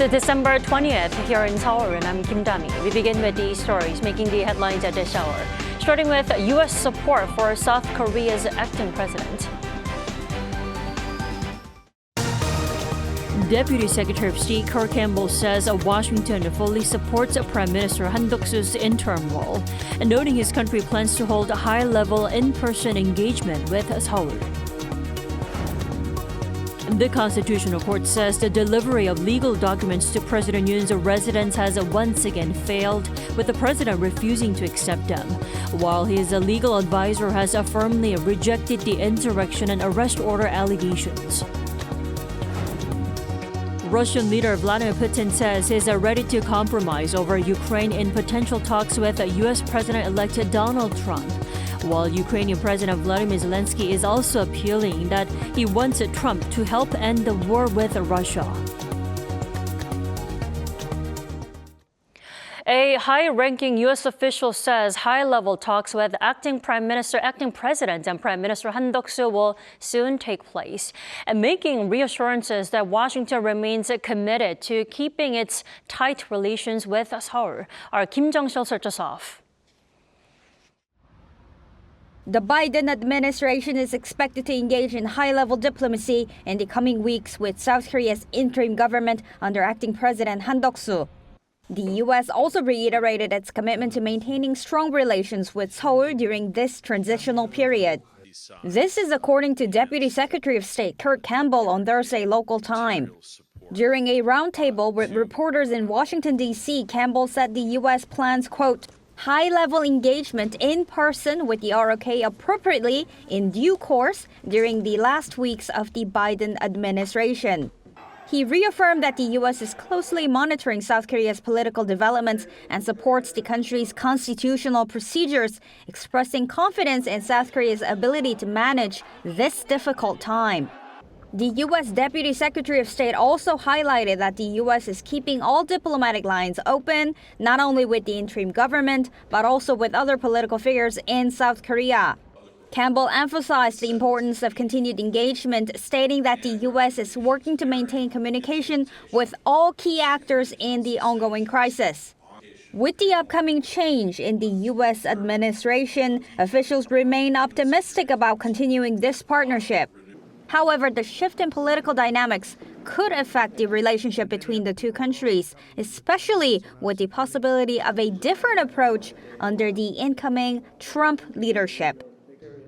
December 20th here in Seoul, and I'm Kim Dami. We begin with the stories making the headlines at this hour, starting with U.S. support for South Korea's acting president. Deputy Secretary of State Campbell says Washington fully supports Prime Minister Han Duck-soo's interim role, and noting his country plans to hold a high-level in-person engagement with Seoul. The Constitutional Court says the delivery of legal documents to President Yoon's residence has once again failed, with the president refusing to accept them, while his legal advisor has firmly rejected the insurrection and arrest order allegations. Russian leader Vladimir Putin says he's ready to compromise over Ukraine in potential talks with U.S. President-elect Donald Trump, while Ukrainian President Volodymyr Zelensky is also appealing that he wants Trump to help end the war with Russia. A high-ranking U.S. official says high-level talks with acting president and Prime Minister Han Duck-soo will soon take place, and making reassurances that Washington remains committed to keeping its tight relations with Seoul. Our Kim Jong-sil starts us off. The Biden administration is expected to engage in high-level diplomacy in the coming weeks with South Korea's interim government under acting President Han Duck-soo. The U.S. also reiterated its commitment to maintaining strong relations with Seoul during this transitional period. This is according to Deputy Secretary of State Campbell on Thursday local time. During a roundtable with reporters in Washington, D.C., Campbell said the U.S. plans, quote, high-level engagement in person with the ROK appropriately in due course during the last weeks of the Biden administration. He reaffirmed that the U.S. is closely monitoring South Korea's political developments and supports the country's constitutional procedures, expressing confidence in South Korea's ability to manage this difficult time. The U.S. Deputy Secretary of State also highlighted that the U.S. is keeping all diplomatic lines open, not only with the interim government, but also with other political figures in South Korea. Campbell emphasized the importance of continued engagement, stating that the U.S. is working to maintain communication with all key actors in the ongoing crisis. With the upcoming change in the U.S. administration, officials remain optimistic about continuing this partnership. However, the shift in political dynamics could affect the relationship between the two countries, especially with the possibility of a different approach under the incoming Trump leadership.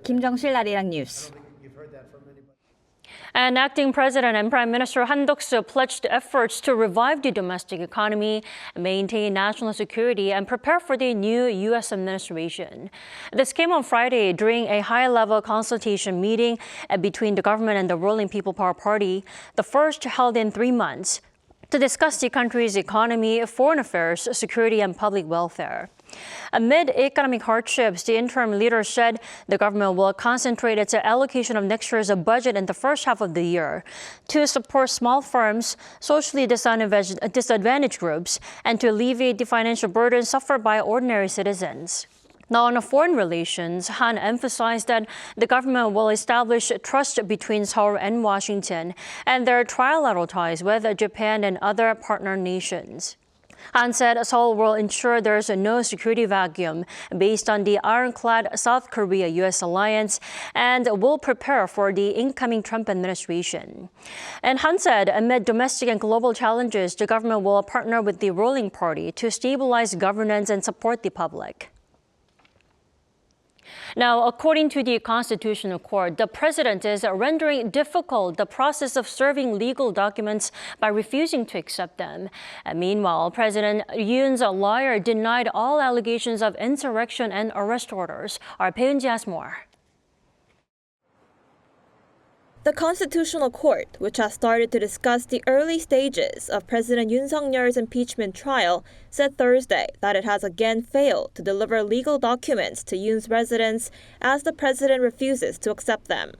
Kim Jong-sil, Arirang News. And acting President and Prime Minister Han Duck-soo pledged efforts to revive the domestic economy, maintain national security, and prepare for the new U.S. administration. This came on Friday during a high-level consultation meeting between the government and the ruling People Power Party, the first held in 3 months, to discuss the country's economy, foreign affairs, security, and public welfare. Amid economic hardships, the interim leader said the government will concentrate its allocation of next year's budget in the first half of the year to support small firms, socially disadvantaged groups, and to alleviate the financial burden suffered by ordinary citizens. Now, on foreign relations, Han emphasized that the government will establish trust between Seoul and Washington and their trilateral ties with Japan and other partner nations. Han said Seoul will ensure there's no security vacuum based on the ironclad South Korea-U.S. alliance and will prepare for the incoming Trump administration. And Han said amid domestic and global challenges, the government will partner with the ruling party to stabilize governance and support the public. Now, according to the Constitutional Court, the president is rendering difficult the process of serving legal documents by refusing to accept them. And meanwhile, President Yoon's lawyer denied all allegations of insurrection and arrest orders. Our Peunji has more. The Constitutional Court, which has started to discuss the early stages of President Yoon Suk-yeol's impeachment trial, said Thursday that it has again failed to deliver legal documents to Yoon's residence as the president refuses to accept them.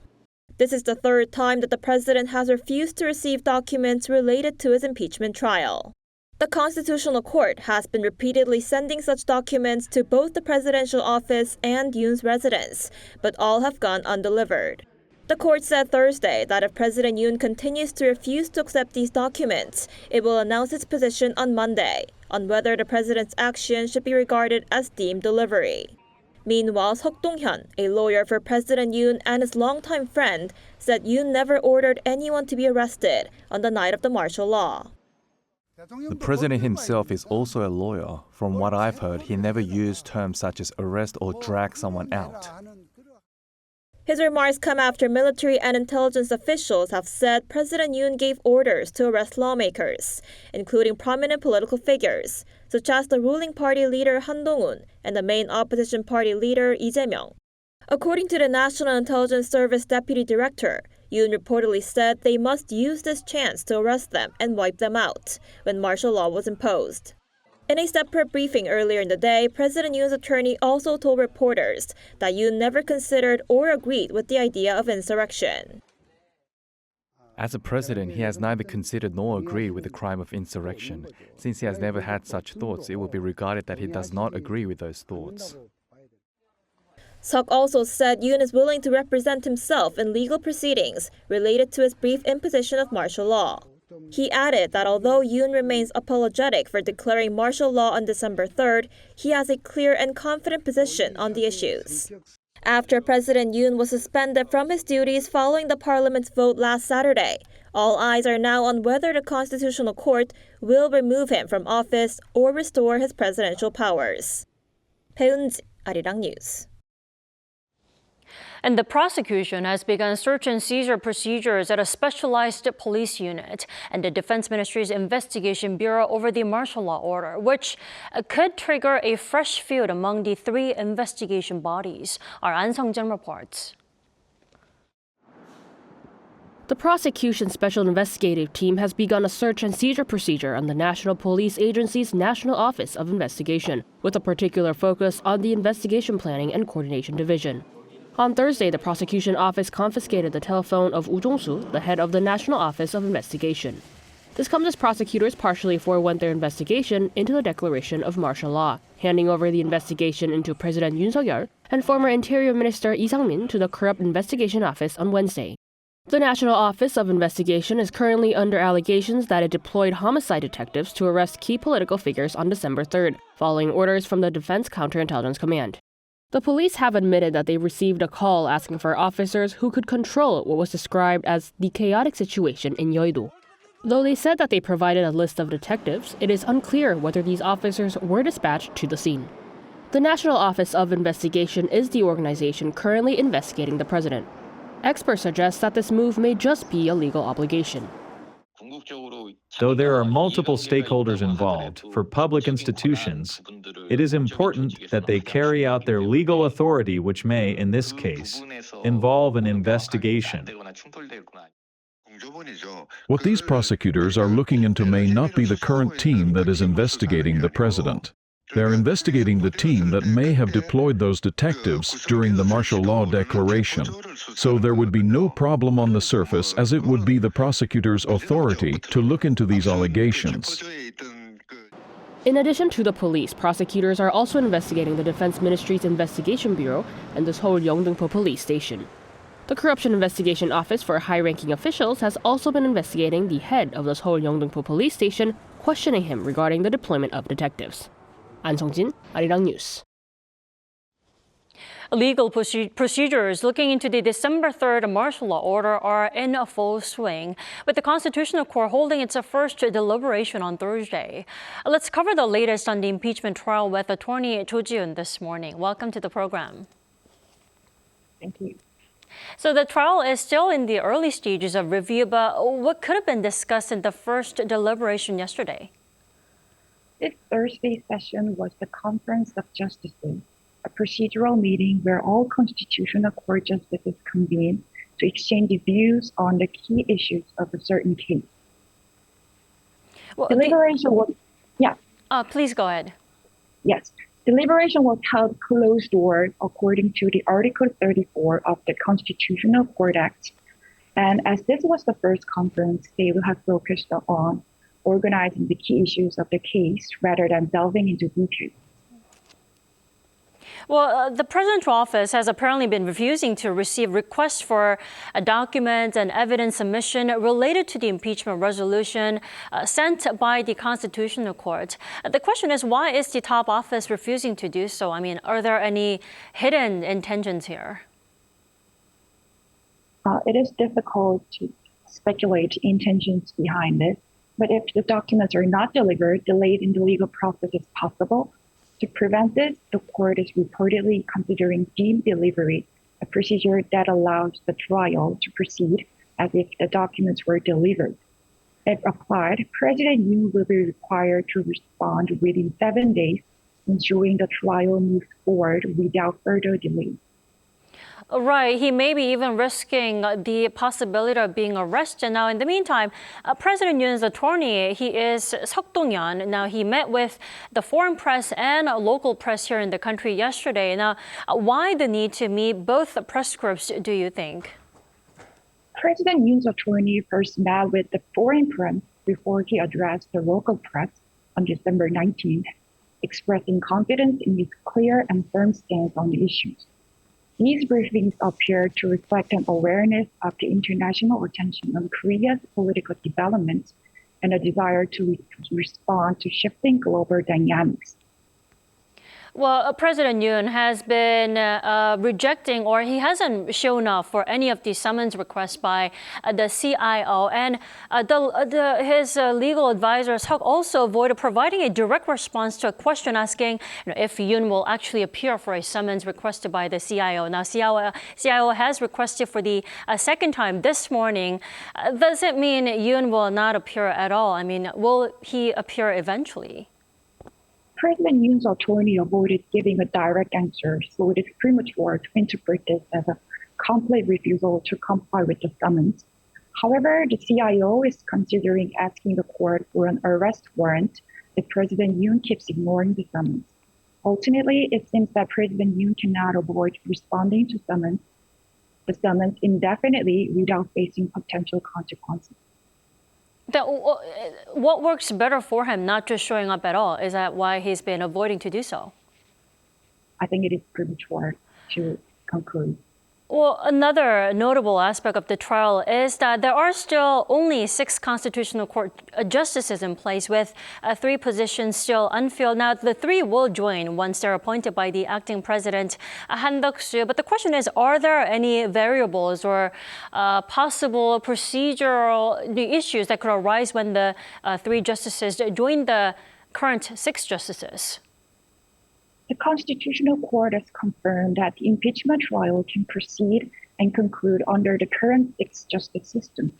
This is the third time that the president has refused to receive documents related to his impeachment trial. The Constitutional Court has been repeatedly sending such documents to both the presidential office and Yoon's residence, but all have gone undelivered. The court said Thursday that if President Yoon continues to refuse to accept these documents, it will announce its position on Monday on whether the president's action should be regarded as deemed delivery. Meanwhile, Seok Dong-hyun, a lawyer for President Yoon and his longtime friend, said Yoon never ordered anyone to be arrested on the night of the martial law. The president himself is also a lawyer. From what I've heard, he never used terms such as arrest or drag someone out. His remarks come after military and intelligence officials have said President Yoon gave orders to arrest lawmakers, including prominent political figures, such as the ruling party leader Han Dong-un and the main opposition party leader Lee Jae-myung. According to the National Intelligence Service Deputy Director, Yoon reportedly said they must use this chance to arrest them and wipe them out when martial law was imposed. In a separate briefing earlier in the day, President Yoon's attorney also told reporters that Yoon never considered or agreed with the idea of insurrection. As a president, he has neither considered nor agreed with the crime of insurrection. Since he has never had such thoughts, it will be regarded that he does not agree with those thoughts. Seok also said Yoon is willing to represent himself in legal proceedings related to his brief imposition of martial law. He added that although Yoon remains apologetic for declaring martial law on December 3rd, he has a clear and confident position on the issues. After President Yoon was suspended from his duties following the parliament's vote last Saturday, all eyes are now on whether the Constitutional Court will remove him from office or restore his presidential powers. 배은지, Arirang News. And the prosecution has begun search and seizure procedures at a specialized police unit and the Defense Ministry's Investigation Bureau over the martial law order, which could trigger a fresh feud among the three investigation bodies. Our An Seung-jin reports. The prosecution special investigative team has begun a search and seizure procedure on the National Police Agency's National Office of Investigation, with a particular focus on the Investigation Planning and Coordination Division. On Thursday, the prosecution office confiscated the telephone of Woo Jong-soo, the head of the National Office of Investigation. This comes as prosecutors partially forewent their investigation into the declaration of martial law, handing over the investigation into President Yoon Suk-yeol and former Interior Minister Lee Sang-min to the Corrupt Investigation Office on Wednesday. The National Office of Investigation is currently under allegations that it deployed homicide detectives to arrest key political figures on December 3rd, following orders from the Defense Counterintelligence Command. The police have admitted that they received a call asking for officers who could control what was described as the chaotic situation in Yeouido. Though they said that they provided a list of detectives, it is unclear whether these officers were dispatched to the scene. The National Office of Investigation is the organization currently investigating the president. Experts suggest that this move may just be a legal obligation. Though there are multiple stakeholders involved, for public institutions, it is important that they carry out their legal authority, which may, in this case, involve an investigation. What these prosecutors are looking into may not be the current team that is investigating the president. They're investigating the team that may have deployed those detectives during the martial law declaration. So there would be no problem on the surface, as it would be the prosecutor's authority to look into these allegations. In addition to the police, prosecutors are also investigating the Defense Ministry's Investigation Bureau and the Seoul Yeongdeungpo Police Station. The Corruption Investigation Office for high-ranking officials has also been investigating the head of the Seoul Yeongdeungpo Police Station, questioning him regarding the deployment of detectives. An Seung-jin, Arirang News. Legal procedures looking into the December 3rd martial law order are in full swing, with the Constitutional Court holding its first deliberation on Thursday. Let's cover the latest on the impeachment trial with attorney Cho Ji-yoon this morning. Welcome to the program. Thank you. So the trial is still in the early stages of review, but what could have been discussed in the first deliberation yesterday? This Thursday's session was the Conference of Justices, a procedural meeting where all Constitutional Court justices convene to exchange views on the key issues of a certain case. Well, Deliberation was, please go ahead. Yes. Deliberation was held closed door according to the Article 34 of the Constitutional Court Act. And as this was the first conference, they will have focused on organizing the key issues of the case rather than delving into details. Well, the presidential office has apparently been refusing to receive requests for documents and evidence submission related to the impeachment resolution sent by the Constitutional Court. The question is, why is the top office refusing to do so? I mean, are there any hidden intentions here? It is difficult to speculate intentions behind it, but if the documents are not delivered, delayed in the legal process is possible. To prevent this, the court is reportedly considering deemed delivery, a procedure that allows the trial to proceed as if the documents were delivered. If applied, President Yoon will be required to respond within 7 days, ensuring the trial moves forward without further delay. Right. He may be even risking the possibility of being arrested. Now, in the meantime, President Yoon's attorney, he is Seok Dong-yeon. Now, he met with the foreign press and local press here in the country yesterday. Now, why the need to meet both press groups, do you think? President Yoon's attorney first met with the foreign press before he addressed the local press on December 19th, expressing confidence in his clear and firm stance on the issues. These briefings appear to reflect an awareness of the international attention on Korea's political developments and a desire to respond to shifting global dynamics. Well, President Yoon has been rejecting, or he hasn't shown up for any of the summons requests by the CIO. And his legal advisor, Seok, also avoided providing a direct response to a question asking if Yoon will actually appear for a summons requested by the CIO. Now, CIO has requested for the second time this morning. Does it mean Yoon will not appear at all? I mean, will he appear eventually? President Yoon's attorney avoided giving a direct answer, so it is premature to interpret this as a complete refusal to comply with the summons. However, the CIO is considering asking the court for an arrest warrant if President Yoon keeps ignoring the summons. Ultimately, it seems that President Yoon cannot avoid responding to the summons indefinitely without facing potential consequences. What works better for him, not just showing up at all? Is that why he's been avoiding to do so? I think it is premature to conclude. Well, another notable aspect of the trial is that there are still only 6 Constitutional Court justices in place, with 3 positions still unfilled. Now, the 3 will join once they're appointed by the acting president, Han Duck-soo. But the question is, are there any variables or possible procedural issues that could arise when the 3 justices join the current 6 justices? The Constitutional Court has confirmed that the impeachment trial can proceed and conclude under the current 6-justice system.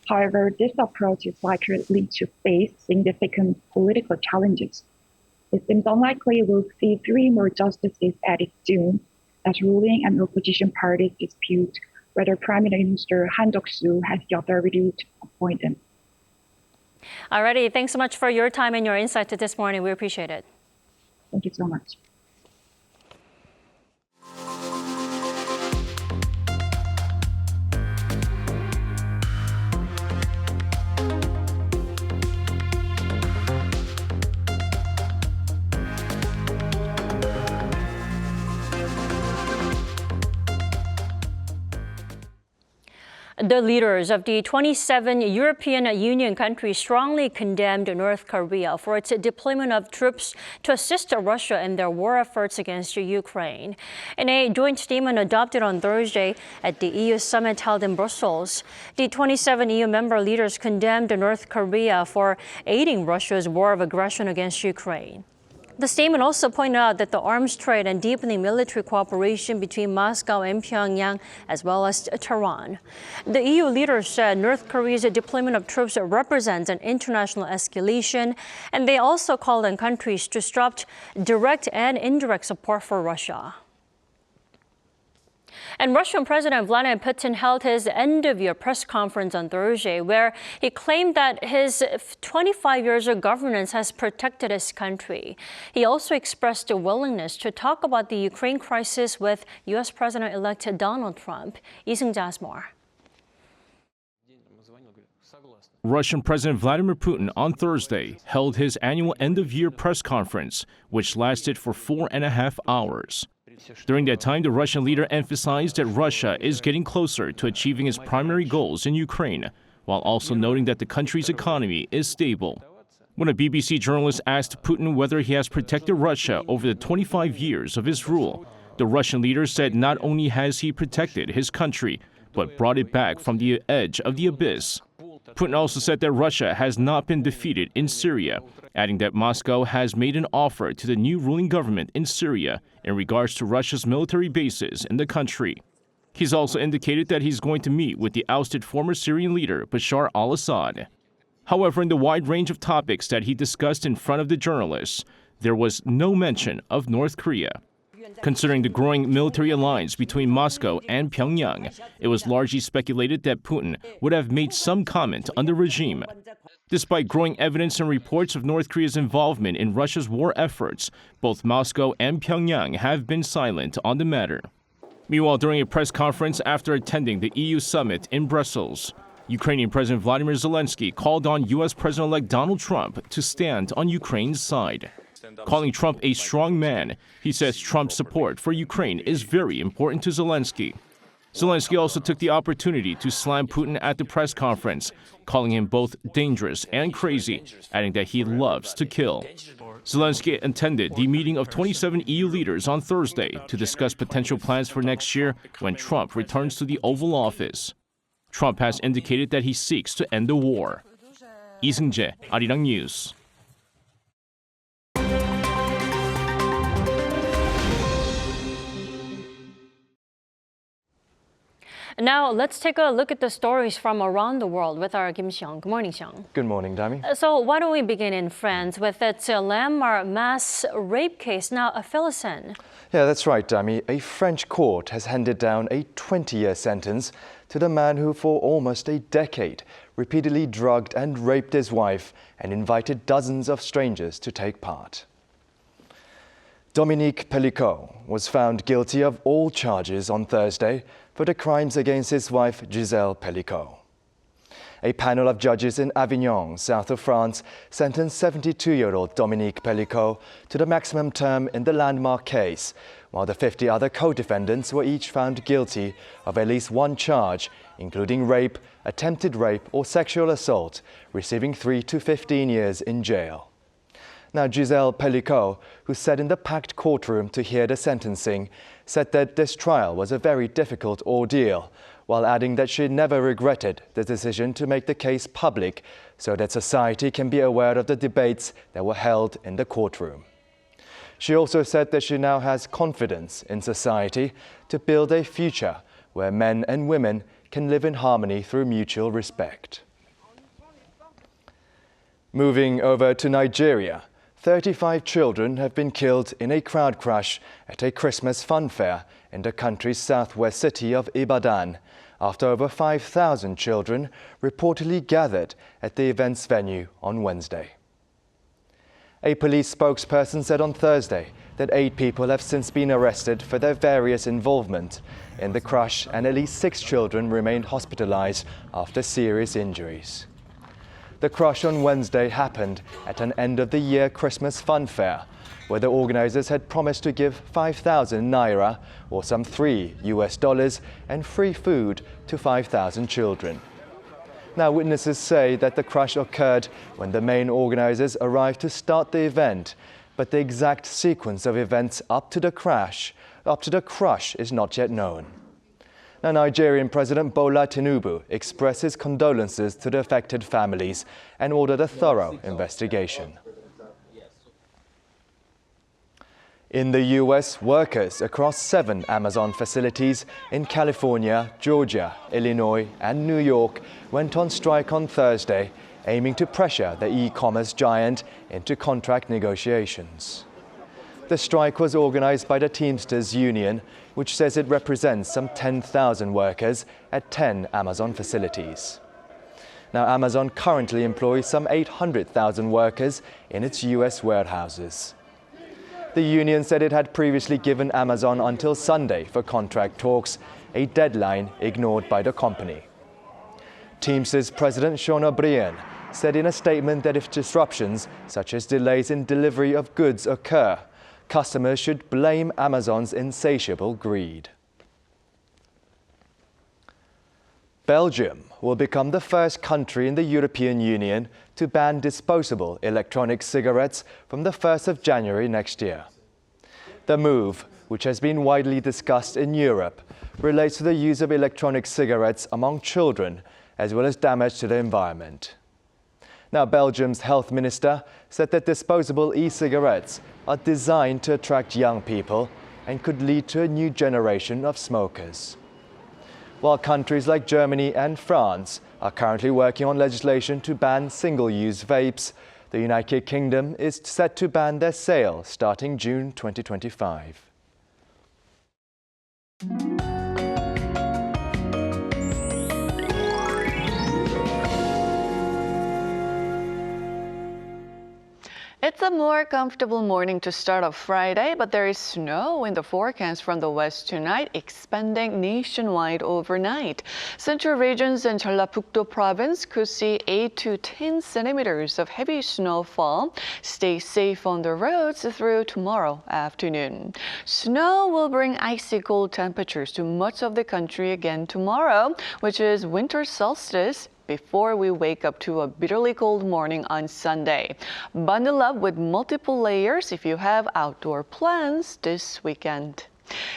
However, this approach is likely to face significant political challenges. It seems unlikely we'll see 3 more justices added soon, as ruling and opposition parties dispute whether Prime Minister Han Duck-soo has the authority to appoint them. Alrighty, thanks so much for your time and your insight this morning. We appreciate it. Thank you so much. The leaders of the 27 European Union countries strongly condemned North Korea for its deployment of troops to assist Russia in their war efforts against Ukraine. In a joint statement adopted on Thursday at the EU summit held in Brussels, the 27 EU member leaders condemned North Korea for aiding Russia's war of aggression against Ukraine. The statement also pointed out that the arms trade and deepening military cooperation between Moscow and Pyongyang, as well as Tehran. The EU leaders said North Korea's deployment of troops represents an international escalation, and they also called on countries to stop direct and indirect support for Russia. And Russian President Vladimir Putin held his end-of-year press conference on Thursday, where he claimed that his 25 years of governance has protected his country. He also expressed a willingness to talk about the Ukraine crisis with U.S. President-elect Donald Trump. Lee Seung-ja has more. Russian President Vladimir Putin on Thursday held his annual end-of-year press conference, which lasted for 4.5 hours. During that time, the Russian leader emphasized that Russia is getting closer to achieving its primary goals in Ukraine, while also noting that the country's economy is stable. When a BBC journalist asked Putin whether he has protected Russia over the 25 years of his rule, the Russian leader said not only has he protected his country, but brought it back from the edge of the abyss. Putin also said that Russia has not been defeated in Syria, adding that Moscow has made an offer to the new ruling government in Syria in regards to Russia's military bases in the country. He's also indicated that he's going to meet with the ousted former Syrian leader Bashar al-Assad. However, in the wide range of topics that he discussed in front of the journalists, there was no mention of North Korea. Considering the growing military alliance between Moscow and Pyongyang, it was largely speculated that Putin would have made some comment on the regime. Despite growing evidence and reports of North Korea's involvement in Russia's war efforts, both Moscow and Pyongyang have been silent on the matter. Meanwhile, during a press conference after attending the EU summit in Brussels, Ukrainian President Vladimir Zelensky called on U.S. President-elect Donald Trump to stand on Ukraine's side. Calling Trump a strong man, he says Trump's support for Ukraine is very important to Zelensky. Zelensky also took the opportunity to slam Putin at the press conference, calling him both dangerous and crazy, adding that he loves to kill. Zelensky attended the meeting of 27 EU leaders on Thursday to discuss potential plans for next year when Trump returns to the Oval Office. Trump has indicated that he seeks to end the war. Lee Seung-jae, Arirang News. Now, let's take a look at the stories from around the world with our Kim Seong. Good morning, Seong. Good morning, Dami. So why don't we begin in France with its landmark mass rape case, now a filicin? Yeah, that's right, Dami. A French court has handed down a 20-year sentence to the man who for almost a decade repeatedly drugged and raped his wife and invited dozens of strangers to take part. Dominique Pelicot was found guilty of all charges on Thursday for the crimes against his wife Gisèle Pelicot. A panel of judges in Avignon, south of France, sentenced 72-year-old Dominique Pelicot to the maximum term in the landmark case, while the 50 other co-defendants were each found guilty of at least one charge, including rape, attempted rape or sexual assault, receiving 3 to 15 years in jail. Now, Gisèle Pelicot, who sat in the packed courtroom to hear the sentencing, said that this trial was a very difficult ordeal, while adding that she never regretted the decision to make the case public so that society can be aware of the debates that were held in the courtroom. She also said that she now has confidence in society to build a future where men and women can live in harmony through mutual respect. Moving over to Nigeria, 35 children have been killed in a crowd crash at a Christmas funfair in the country's southwest city of Ibadan, after over 5,000 children reportedly gathered at the event's venue on Wednesday. A police spokesperson said on Thursday that 8 people have since been arrested for their various involvement in the crash, and at least 6 children remained hospitalized after serious injuries. The crash on Wednesday happened at an end-of-the-year Christmas funfair, where the organizers had promised to give 5,000 naira, or some $3, and free food to 5,000 children. Now, witnesses say that the crash occurred when the main organizers arrived to start the event, but the exact sequence of events up to the crash is not yet known. Now, Nigerian President Bola Tinubu expressed his condolences to the affected families and ordered a thorough investigation. In the U.S., workers across 7 Amazon facilities in California, Georgia, Illinois, and New York went on strike on Thursday, aiming to pressure the e-commerce giant into contract negotiations. The strike was organized by the Teamsters Union, which says it represents some 10,000 workers at 10 Amazon facilities. Now, Amazon currently employs some 800,000 workers in its U.S. warehouses. The union said it had previously given Amazon until Sunday for contract talks, a deadline ignored by the company. Teamsters President Sean O'Brien said in a statement that if disruptions, such as delays in delivery of goods, occur, customers should blame Amazon's insatiable greed. Belgium will become the first country in the European Union to ban disposable electronic cigarettes from the 1st of January next year. The move, which has been widely discussed in Europe, relates to the use of electronic cigarettes among children, as well as damage to the environment. Now, Belgium's health minister said that disposable e-cigarettes are designed to attract young people and could lead to a new generation of smokers. While countries like Germany and France are currently working on legislation to ban single-use vapes, the United Kingdom is set to ban their sale starting June 2025. It's a more comfortable morning to start off Friday, but there is snow in the forecast from the west tonight, expanding nationwide overnight. Central regions and Jeollabuk-do province could see 8 to 10 centimeters of heavy snowfall. Stay safe on the roads through tomorrow afternoon. Snow will bring icy cold temperatures to much of the country again tomorrow, which is winter solstice, before we wake up to a bitterly cold morning on Sunday. Bundle up with multiple layers if you have outdoor plans this weekend.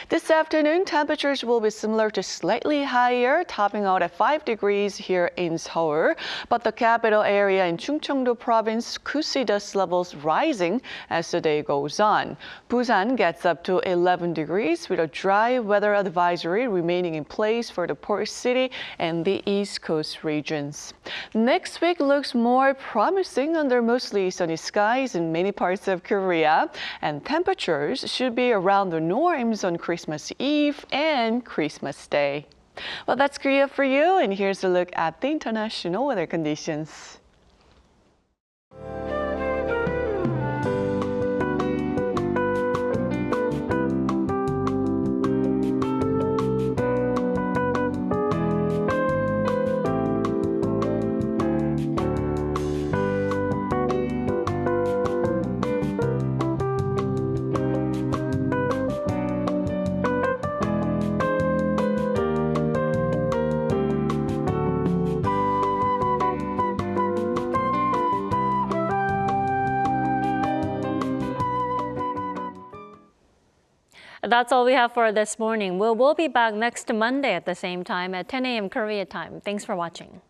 This afternoon, temperatures will be similar to slightly higher, topping out at 5 degrees here in Seoul. But the capital area in Chungcheongdo province could see dust levels rising as the day goes on. Busan gets up to 11 degrees with a dry weather advisory remaining in place for the port city and the East Coast regions. Next week looks more promising under mostly sunny skies in many parts of Korea, and temperatures should be around the norms on Christmas Eve and Christmas Day. Well, that's Korea for you, and here's a look at the international weather conditions. That's all we have for this morning. We'll be back next Monday at the same time at 10 a.m. Korea time. Thanks for watching.